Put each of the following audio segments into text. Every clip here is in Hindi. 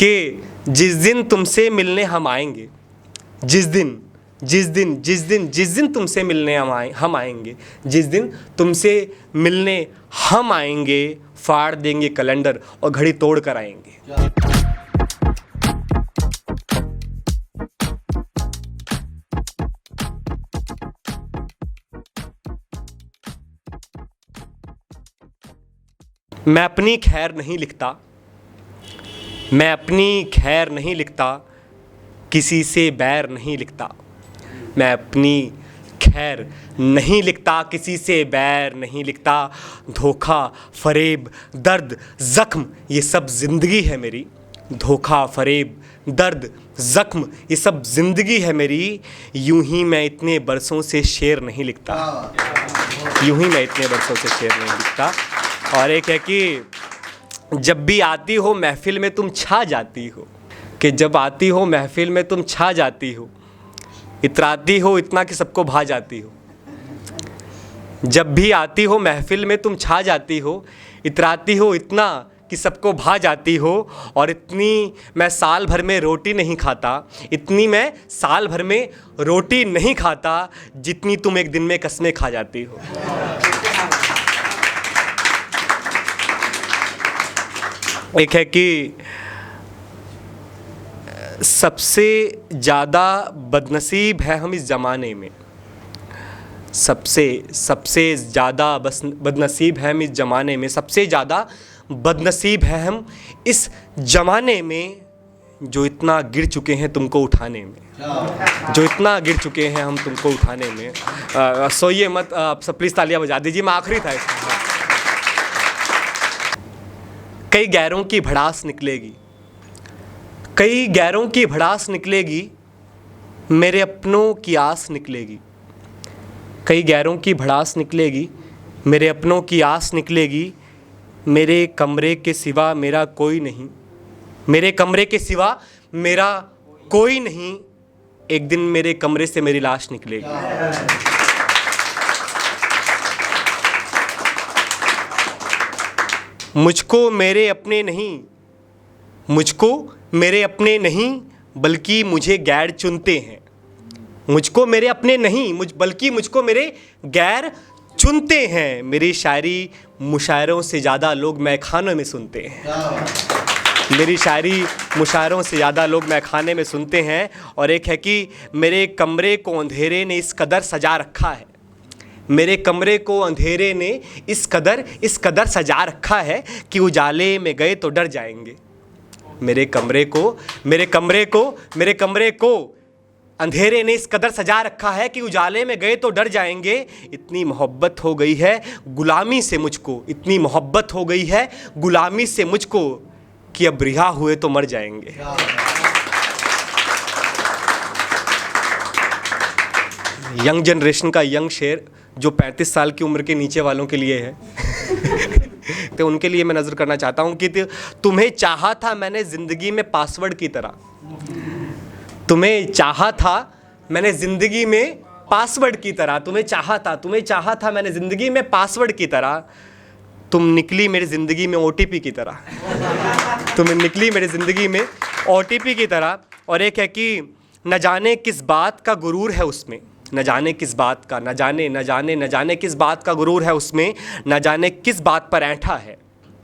कि जिस दिन तुमसे मिलने हम आएंगे, जिस दिन तुमसे मिलने हम आएंगे, जिस दिन तुमसे मिलने हम आएंगे, फाड़ देंगे कैलेंडर और घड़ी तोड़ कर आएंगे। मैं अपनी खैर नहीं लिखता, मैं अपनी खैर नहीं लिखता, किसी से बैर नहीं लिखता। मैं अपनी खैर नहीं लिखता, किसी से बैर नहीं लिखता। धोखा, फरेब, दर्द, ज़ख्म, ये सब ज़िंदगी है मेरी। धोखा, फरेब, दर्द, ज़ख्म, ये सब ज़िंदगी है मेरी। यूं ही मैं इतने बरसों से शेर नहीं लिखता, यूं ही मैं इतने बरसों से शेर नहीं लिखता। और एक है कि जब भी आती हो महफिल में तुम छा जाती हो, कि जब आती हो महफिल में तुम छा जाती हो, इतराती हो इतना कि सबको भा जाती हो। जब भी आती हो महफिल में तुम छा जाती हो, इतराती हो इतना कि सबको भा जाती हो। और इतनी मैं साल भर में रोटी नहीं खाता, इतनी मैं साल भर में रोटी नहीं खाता, जितनी तुम एक दिन में कस्में खा जाती हो। एक है कि सबसे ज़्यादा बदनसीब है हम इस ज़माने में, सबसे ज़्यादा बदनसीब है हम इस ज़माने में, सबसे ज़्यादा बदनसीब है हम इस ज़माने में, जो इतना गिर चुके हैं तुमको उठाने में, जो इतना गिर चुके हैं हम तुमको उठाने में। सोइए मत, आप सब प्लीज़ तालियां बजा दीजिए। मैं आखिरी था इसमें। कई गैरों की भड़ास निकलेगी, कई गैरों की भड़ास निकलेगी, मेरे अपनों की आस निकलेगी। कई गैरों की भड़ास निकलेगी, मेरे अपनों की आस निकलेगी। मेरे कमरे के सिवा मेरा कोई नहीं, मेरे कमरे के सिवा मेरा कोई नहीं। एक दिन मेरे कमरे से मेरी लाश निकलेगी। मुझको मेरे अपने नहीं, मुझको मेरे अपने नहीं, बल्कि मुझे गैर चुनते हैं। मुझको मेरे अपने नहीं, बल्कि मुझको मेरे गैर चुनते हैं। मेरी शायरी मुशायरों से ज़्यादा लोग मैखानों में सुनते हैं। मेरी शायरी मुशायरों से ज़्यादा लोग मैखाने में सुनते हैं। और एक है कि मेरे कमरे को अंधेरे ने इस कदर सजा रखा है, मेरे कमरे को अंधेरे ने इस कदर सजा रखा है कि उजाले में गए तो डर जाएंगे। मेरे कमरे को अंधेरे ने इस कदर सजा रखा है कि उजाले में गए तो डर जाएंगे। इतनी मोहब्बत हो गई है गुलामी से मुझको, इतनी मोहब्बत हो गई है गुलामी से मुझको, कि अब रिहा हुए तो मर जाएंगे। यंग जनरेशन का यंग शेर जो 35 साल की उम्र के नीचे वालों के लिए है तो उनके लिए मैं नज़र करना चाहता हूँ कि तुम्हें चाहा था मैंने ज़िंदगी में पासवर्ड की तरह, तुम्हें चाहा था मैंने ज़िंदगी में पासवर्ड की तरह, तुम्हें चाहा था मैंने ज़िंदगी में पासवर्ड की तरह। तुम निकली मेरी ज़िंदगी में OTP की तरह, तुम निकली मेरी ज़िंदगी में OTP की तरह। और एक है कि न जाने किस बात का गुरूर है उसमें, न जाने किस बात का, न जाने किस बात का गुरूर है उसमें, न जाने किस बात पर ऐंठा है।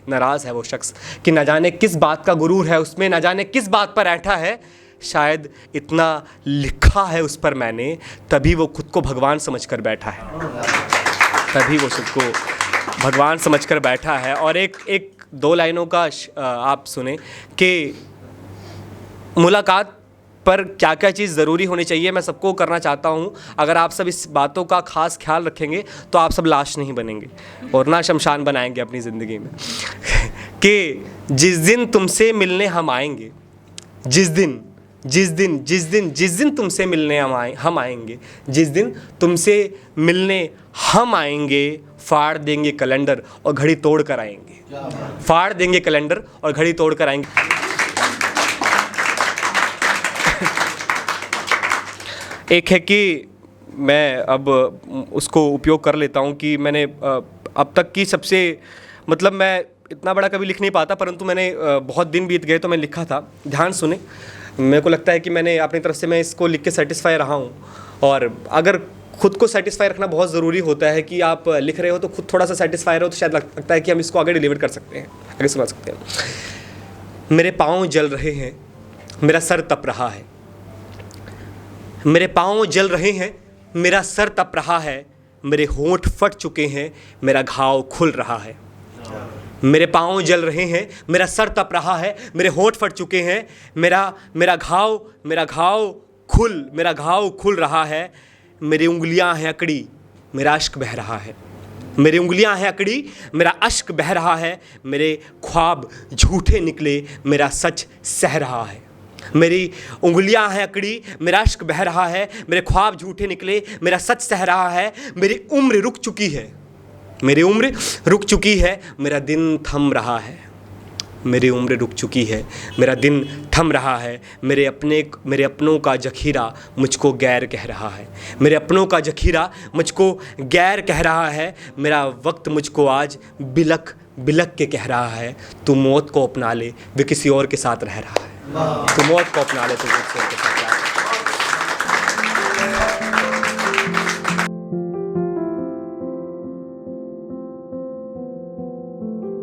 नाराज़ है वो शख्स कि न जाने किस बात का गुरूर है उसमें, न जाने किस बात पर ऐंठा है। शायद इतना लिखा है उस पर मैंने, तभी वो खुद को भगवान समझकर बैठा है, तभी वो खुद को भगवान समझकर बैठा है। और एक दो लाइनों का आप सुने कि मुलाकात पर क्या क्या चीज़ ज़रूरी होनी चाहिए, मैं सबको करना चाहता हूँ। अगर आप सब इस बातों का ख़ास ख्याल रखेंगे तो आप सब लाश नहीं बनेंगे और ना शमशान बनाएंगे अपनी ज़िंदगी में कि जिस दिन तुमसे मिलने हम आएंगे, जिस दिन तुमसे मिलने हम आएंगे, जिस दिन तुमसे मिलने हम आएंगे, फाड़ देंगे कैलेंडर और घड़ी तोड़ कर आएंगे, फाड़ देंगे कैलेंडर और घड़ी तोड़ कर आएंगे। एक है कि मैं अब उसको उपयोग कर लेता हूँ कि मैंने अब तक की सबसे, मतलब मैं इतना बड़ा कभी लिख नहीं पाता, परंतु मैंने बहुत दिन बीत गए तो मैं लिखा था। ध्यान सुने, मेरे को लगता है कि मैंने अपनी तरफ से मैं इसको लिख के सेटिस्फाई रहा हूँ। और अगर खुद को सेटिस्फाई रखना बहुत ज़रूरी होता है कि आप लिख रहे हो तो खुद थोड़ा सा सेटिस्फाई रहो, तो शायद लगता है कि हम इसको आगे डिलीवर कर सकते हैं, आगे सुना सकते हैं। मेरे पाँव जल रहे हैं, मेरा सर तप रहा है। मेरे पाँव जल रहे हैं, मेरा सर तप रहा है। मेरे होंठ फट चुके हैं, मेरा घाव खुल रहा है। मेरे पाँव जल रहे हैं, मेरा सर तप रहा है, मेरे होंठ फट चुके हैं, मेरा घाव खुल रहा है। मेरी उंगलियां हैं अकड़ी, मेरा अश्क बह रहा है। मेरी उंगलियां हैं अकड़ी, मेरा अश्क बह रहा है। मेरे ख्वाब झूठे निकले, मेरा सच सह रहा है। मेरी उंगलियां हैं अकड़ी, मेरा अश्क बह रहा है। मेरे ख्वाब झूठे निकले, मेरा सच सह रहा है। मेरी उम्र रुक चुकी है, मेरी उम्र रुक चुकी है, मेरा दिन थम रहा है। मेरी उम्र रुक चुकी है, मेरा दिन थम रहा है। मेरे अपनों का जखीरा मुझको गैर कह रहा है। मेरे अपनों का जखीरा मुझको गैर कह रहा है। मेरा वक्त मुझको आज बिलक बिलक के कह रहा है, तू मौत को अपना ले, वे किसी और के साथ रह रहा है। तू मौत को अपना ले, तू किसी और के साथ रह रहा है।